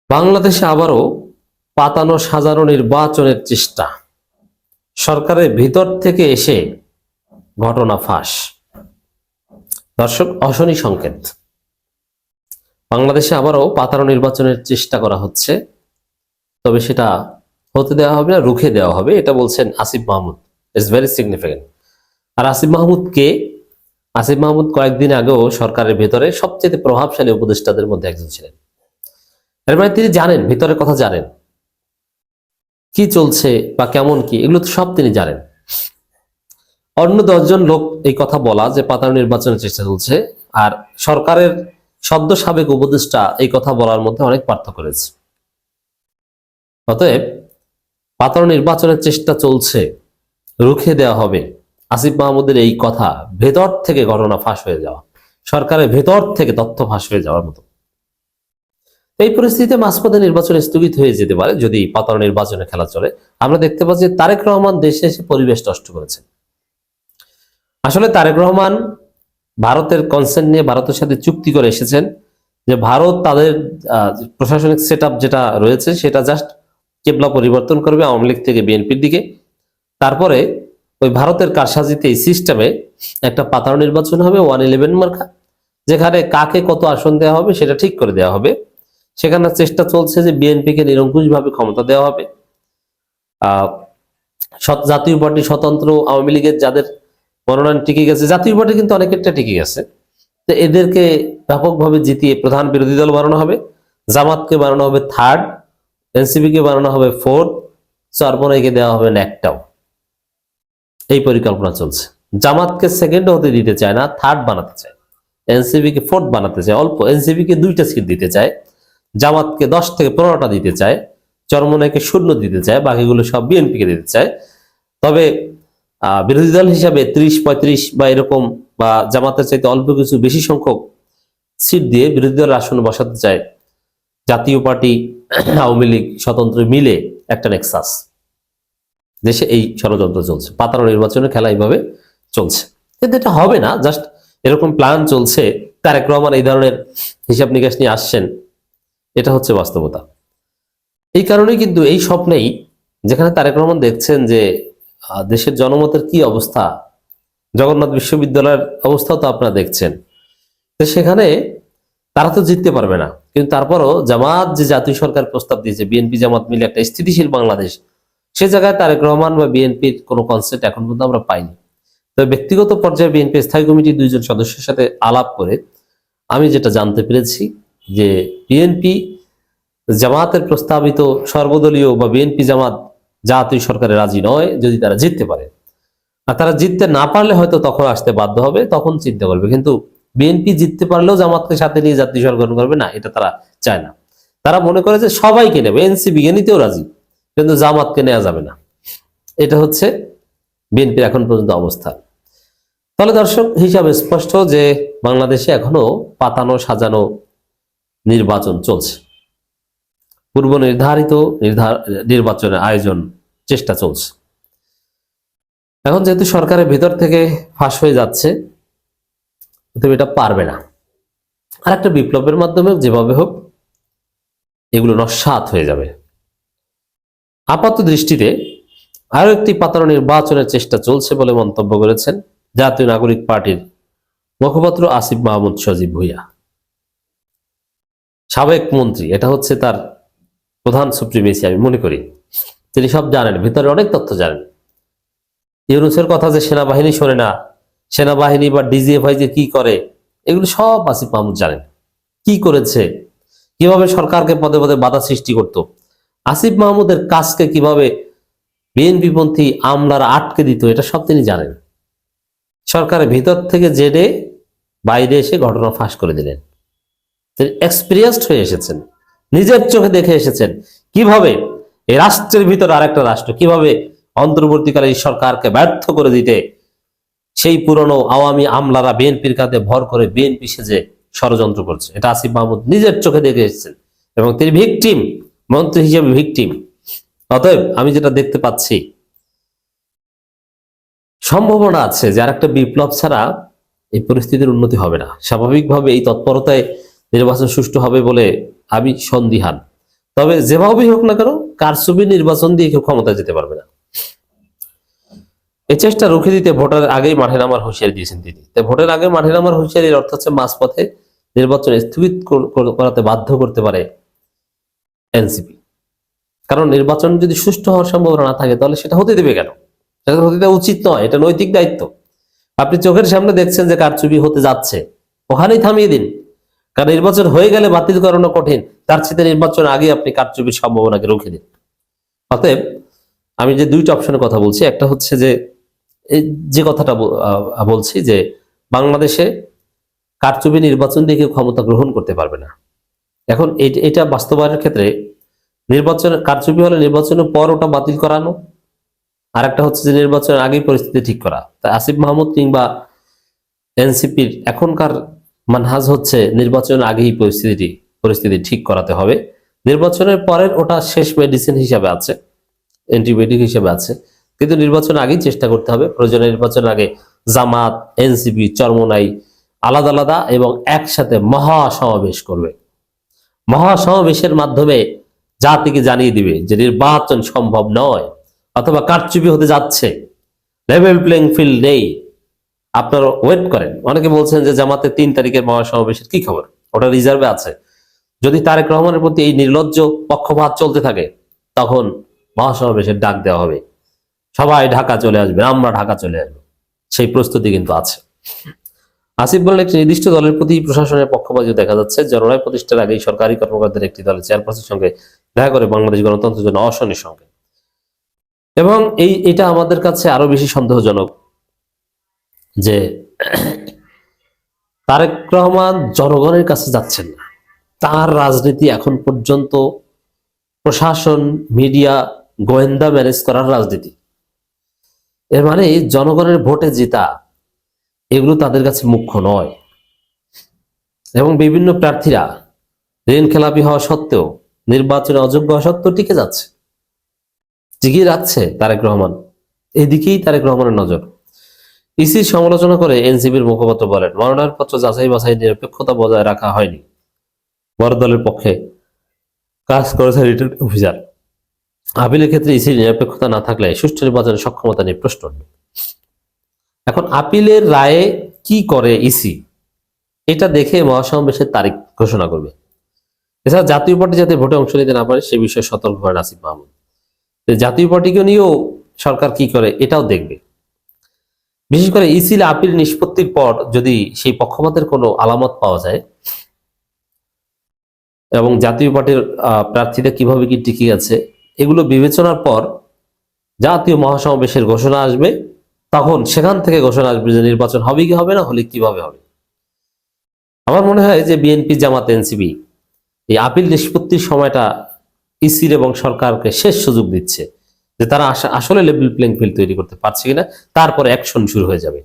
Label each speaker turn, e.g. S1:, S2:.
S1: বাংলাদেশে আবারও পাতানো সাজানো নির্বাচনের চেষ্টা, সরকারের ভিতর থেকে এসে ঘটনা ফাঁস। দর্শক, অশনি সংকেত। বাংলাদেশে আবারও পাতানো নির্বাচনের চেষ্টা করা হচ্ছে, তবে সেটা হতে দেওয়া হবে না, রুখে দেওয়া হবে, এটা বলছেন Asif Mahmud. It's very significant. আর আসিফ মাহমুদ কে? আসিফ মাহমুদ কয়েকদিন আগেও সরকারের ভেতরে সবচেয়ে প্রভাবশালী উপদেষ্টাদের মধ্যে একজন ছিলেন। এর মানে তিনি জানেন, ভিতরের কথা জানেন, কি চলছে বা কেমন কি, এগুলো তো সব তিনি জানেন। অন্য 10 জন লোক এই কথা বলা যে পাতানো নির্বাচনের চেষ্টা চলছে, আর সরকারের সদ্য সাবেক উপদেষ্টা এই কথা বলার মধ্যে অনেক পার্থক্য রয়েছে। অতএব পাতানো নির্বাচনের চেষ্টা চলছে, রুখে দেওয়া হবে, আসিফ মাহমুদের এই কথা ভেতর থেকে ঘটনা ফাঁস হয়ে যাওয়া, সরকারের ভেতর থেকে তথ্য ফাঁস হয়ে যাওয়ার মতো। এই পরিস্থিতিতে মাঝপথে নির্বাচন স্থগিত হয়ে যেতে পারে যদি পাতানো নির্বাচনে খেলা চলে। আমরা দেখতে পাচ্ছি তারেক রহমান দেশে এসে পরিবেশ নষ্ট করেছেন। আসলে তারেক রহমান ভারতের কনসেন্ট নিয়ে ভারতের সাথে চুক্তি করে এসেছেন যে ভারত তাদের প্রশাসনিক সেট যেটা রয়েছে সেটা জাস্ট কেবলা পরিবর্তন করবে আওয়ামী লীগ থেকে বিএনপির দিকে। তারপরে ওই ভারতের কারসাজিতে এই সিস্টেমে একটা পাতানো নির্বাচন হবে 111 মার্কা, যেখানে কাকে কত আসন দেওয়া হবে সেটা ঠিক করে দেওয়া হবে। সেখানে চেষ্টা চলছে যে বিএনপিকে নিরঙ্কুশভাবে ক্ষমতা দেওয়া হবে। জাতীয় পার্টি স্বতন্ত্র, আওয়ামী লীগের যাদের মনোনয়ন টিকে গেছে, জাতীয় পার্টি কিন্তু অনেকেরটা টিকে গেছে, তো এদেরকে ব্যাপকভাবে জিতিয়ে প্রধান বিরোধী দল বানানো হবে। জামাতকে বানানো হবে 3rd, এনসিপি কে বানানো হবে 4th, চরমনাইকে দেওয়া হবে না একটাও। এই পরিকল্পনা চলছে। জামাতকে 2nd হতে দিতে চায় না, 3rd বানাতে চায়। এনসিপি কে 4th বানাতে চায়, অল্প। এনসিপি কে 2টা সিট দিতে চায়, জামাতকে 10 থেকে 15টা দিতে চায়, চরমনাইকে 0 দিতে চায়, বাকিগুলো সব বিএনপি কে দিতে চায়। তবে বিরোধী দল হিসাবে 30-35 বা এরকম, বা জামাতের চাইতে অল্প কিছু বেশি সংখ্যক সিট দিয়ে বিরোধী দল আসনে বসাতে চায় জাতীয় পার্টি, আওয়ামী লীগ, স্বতন্ত্র মিলে একটা নেক্সাস। দেশে এই ষড়যন্ত্র চলছে, পাতানো নির্বাচনের খেলা এইভাবে চলছে। কিন্তু এটা হবে না, জাস্ট এরকম প্ল্যান চলছে। তারেক রহমান এই ধরনের হিসাব নিকাশ নিয়ে আসছেন, এটা হচ্ছে বাস্তবতা। এই কারণেই কিন্তু এই স্বপ্নেই, যেখানে তারেক রহমান দেখছেন যে দেশের জনমতের কি অবস্থা, জগন্নাথ বিশ্ববিদ্যালয়ের অবস্থাও তো আপনারা দেখছেন, তো সেখানে তারা তো জিততে পারবে না। কিন্তু তারপরও জামাত যে জাতীয় সরকার প্রস্তাব দিয়েছে, বিএনপি জামাত মিলে একটা স্থিতিশীল বাংলাদেশ, সে জায়গায় তারেক রহমান বা বিএনপির কোনো কনসেপ্ট এখন পর্যন্ত আমরা পাইনি। তো ব্যক্তিগত পর্যায়ে বিএনপি স্থায়ী কমিটির 2 জন সদস্যের সাথে আলাপ করে আমি যেটা জানতে পেরেছি যে বিএনপি জামাতের প্রস্তাবিত সর্বদলীয় বা বিএনপি জামাত জাতীয় সরকারে রাজি নয় যদি তারা জিততে পারে। আর তারা জিততে না পারলে হয়তো তখন আসতে বাধ্য হবে, তখন চিন্তা করবে। কিন্তু বিএনপি জিততে পারলেও জামাতকে সাথে নিয়ে জাতীয় সরকার করবে না, এটা তারা চায় না। তারা মনে করে যে সবাইকে নেবে, এনসিপি কে নিতেও রাজি, কিন্তু জামাতকে নেওয়া যাবে না। এটা হচ্ছে বিএনপির এখন পর্যন্ত অবস্থা। তাহলে দর্শক, হিসাবে স্পষ্ট যে বাংলাদেশে এখনো পাতানো সাজানো নির্বাচন চলছে, পূর্ব নির্ধারিত নির্বাচনের আয়োজন চেষ্টা চলছে। এখন যেহেতু সরকারের ভিতর থেকে ফাঁস হয়ে যাচ্ছে, তবে এটা পারবে না। আর একটা বিপ্লবের মাধ্যমে যেভাবে হোক এগুলো নস্যাৎ হয়ে যাবে। আপাত দৃষ্টিতে আরো একটি পাতানো নির্বাচনের চেষ্টা চলছে বলে মন্তব্য করেছেন জাতীয় নাগরিক পার্টির মুখপাত্র আসিফ মাহমুদ সজীব ভুঁইয়া, সাবেক মন্ত্রী। এটা হচ্ছে তার প্রধান সুপ্রিমেসি, আমি মনে করি। তিনি সব জানেন, ভিতরে অনেক তথ্য জানেন। ইউনূসের কথা যে সেনাবাহিনী শোনে না, সেনাবাহিনী বা ডিজিএফআই যে কি করে, এগুলো সব আসিফ মাহমুদ জানেন। কি করেছে, কিভাবে সরকারকে পদে পদে বাধা সৃষ্টি করত, আসিফ মাহমুদের কাজকে কিভাবে বিএনপি পন্থী আমলারা আটকে দিত, এটা সব তিনি জানেন। সরকারের ভিতর থেকে জেনে বাইরে এসে ঘটনা ফাঁস করে দিলেন। তিনি এক্সপিরিয়েন্সড হয়ে এসেছেন, নিজের চোখে দেখে এসেছেন কিভাবে এই রাষ্ট্রের ভিতর আরেকটা রাষ্ট্র কিভাবে অন্তর্বর্তীকালে এই সরকারকে ব্যর্থ করে দিতে সেই পুরনো আওয়ামী আমলারা বিএনপির কাঁধে ভর করে বিএনপি সেজে ষড়যন্ত্র করছে। এটা আসিফ মাহমুদ নিজের চোখে দেখে এসেছেন এবং তিনি ভিকটিম, মন্ত্রী হিসেবে ভিকটিম। অতএব আমি যেটা দেখতে পাচ্ছি, সম্ভাবনা আছে যে আর একটা বিপ্লব ছাড়া এই পরিস্থিতির উন্নতি হবে না। স্বাভাবিকভাবে এই তৎপরতায় নির্বাচন সুষ্ঠু হবে বলে আমি সন্দিহান। তবে যেভাবেই হোক না কেন কারচুপি নির্বাচন দিয়ে কেউ ক্ষমতায় যেতে পারবে না। এই চেষ্টা রুখে দিতে ভোটের আগেই মাঠে নামার হুঁশিয়ারি দিয়েছেন তিনি। তাই ভোটের আগে মাঠে নামার হুঁশিয়ারির অর্থ হচ্ছে মাঝপথে নির্বাচন স্থগিত করাতে বাধ্য করতে পারে এনসিপি। কারণ নির্বাচন যদি সুষ্ঠু হওয়ার সম্ভাবনা না থাকে তাহলে সেটা হতে দেবে কেন? সেটা হতে দেওয়া উচিত নয়, এটা নৈতিক দায়িত্ব। আপনি চোখের সামনে দেখছেন যে কারচুপি হতে যাচ্ছে, ওখানেই থামিয়ে দিন। কারণ নির্বাচন হয়ে গেলে বাতিল করানো কঠিন, তার সাথে নির্বাচন আগে আপনি কারচুপির সম্ভাবনাকে রুখে দিন। অতএব আমি যে দুইটা অপশনের কথা বলছি, একটা হচ্ছে যে যে কথাটা বলছি যে বাংলাদেশে কারচুপি নির্বাচন দিয়ে কেউ ক্ষমতা গ্রহণ করতে পারবে না। এখন এটা বাস্তবায়নের ক্ষেত্রে নির্বাচন কারচুপি হলে নির্বাচনের পর ওটা বাতিল করানো, আর একটা হচ্ছে যে নির্বাচনের আগেই পরিস্থিতি ঠিক করা। তাই আসিফ মাহমুদ কিংবা এনসিপির এখনকার মানহাজ হচ্ছে নির্বাচনের আগেই পরিস্থিতি ঠিক করাতে হবে। নির্বাচনের পরের ওটা শেষ মেডিসিন হিসাবে আছে, অ্যান্টিবায়োটিক হিসেবে আছে, কিন্তু নির্বাচনের আগেই চেষ্টা করতে হবে। প্রয়োজনে নির্বাচনের আগে জামাত, এনসিপি, চরমোনাই আলাদা আলাদা এবং একসাথে মহাসমাবেশ করবে। মহাসমাবেশের মাধ্যমে জাতিকে জানিয়ে দিবে যে নির্বাচন সম্ভব নয়, অথবা কারচুপি হতে যাচ্ছে, লেভেল প্লেইং ফিল্ড নেই, আপনারা ওয়েট করেন। অনেকে বলছেন যে জামাতের 3 তারিখের মহাসমাবেশের কি খবর, ওটা রিজার্ভে আছে। যদি তারেক রহমানের প্রতি এই নির্লজ্জ পক্ষপাত চলতে থাকে তখন মহাসমাবেশের ডাক দেওয়া হবে, সবাই ঢাকা চলে আসবে, আমরা ঢাকা চলে আসবো, সেই প্রস্তুতি কিন্তু আছে। আসিফ বলেন, একটি নির্দিষ্ট দলের প্রতি প্রশাসনের পক্ষপাতী দেখা যাচ্ছে। জনরায় প্রতিষ্ঠার আগেই সরকারি কর্মকর্তাদের একটি দলের চেয়ারপারসনের সঙ্গে দেখা করে বাংলাদেশ গণতন্ত্রের জন্য অশনের সঙ্গে, এবং এটা আমাদের কাছে আরো বেশি সন্দেহজনক যে তারেক রহমান জনগণের কাছে যাচ্ছেন না। তার রাজনীতি এখন পর্যন্ত প্রশাসন, মিডিয়া, গোয়েন্দা ম্যানেজ করার রাজনীতি। এর মানে জনগণের ভোটে জেতা এগুলো তাদের কাছে মুখ্য নয়। এবং বিভিন্ন প্রার্থীরা ঋণ খেলাপি হওয়া সত্ত্বেও, নির্বাচনে অযোগ্য হওয়া সত্ত্বেও টিকে যাচ্ছে, টিকিয়ে রাখছে তারেক রহমান। এদিকেই তারেক রহমানের নজর। ইসির সমালোচনা করে এনসিপির মুখপাত্র বলেন, মনোনয়নপত্র যাচাই বাছাই নিরপেক্ষতা বজায় রাখা হয়নি, বড় দলের পক্ষে কাজ করেছে রিটার্ন অফিসার। আপিলের ক্ষেত্রে ইসির নিরপেক্ষতা না থাকলে সুষ্ঠু নির্বাচনের সক্ষমতা নিয়ে প্রশ্ন উঠবে। এখন আপিলের রায়ে কি করে ইসি, এটা দেখে মহাসমাবেশের তারিখ ঘোষণা করবে। এছাড়া জাতীয় পার্টি যাতে ভোটে অংশ নিতে না পারে সে বিষয়ে সতর্ক করেন আসিফ মাহমুদ। জাতীয় পার্টিকে নিয়েও সরকার কি করে এটাও দেখবে। বিশেষ করে ইসির আপিল নিষ্পত্তির পর যদি সেই পক্ষপাতের কোনো আলামত পাওয়া যায় এবং জাতীয় পার্টির প্রার্থীরা কিভাবে কি টিকে আছে, এগুলো বিবেচনার পর জাতীয় মহাসমাবেশের ঘোষণা আসবে। তখন সেখান থেকে ঘোষণা আসবে যে নির্বাচন হবে কি হবে না, হলে কিভাবে হবে। আমার মনে হয় যে বিএনপি, জামাত, এনসিপি এই আপিল নিষ্পত্তির সময়টা ইসির এবং সরকারকে শেষ সুযোগ দিচ্ছে যে তারা আসলে লেভেল প্লেইং ফিল্ড তৈরি করতে পারছে কিনা, তারপরে অ্যাকশন শুরু হয়ে যাবে।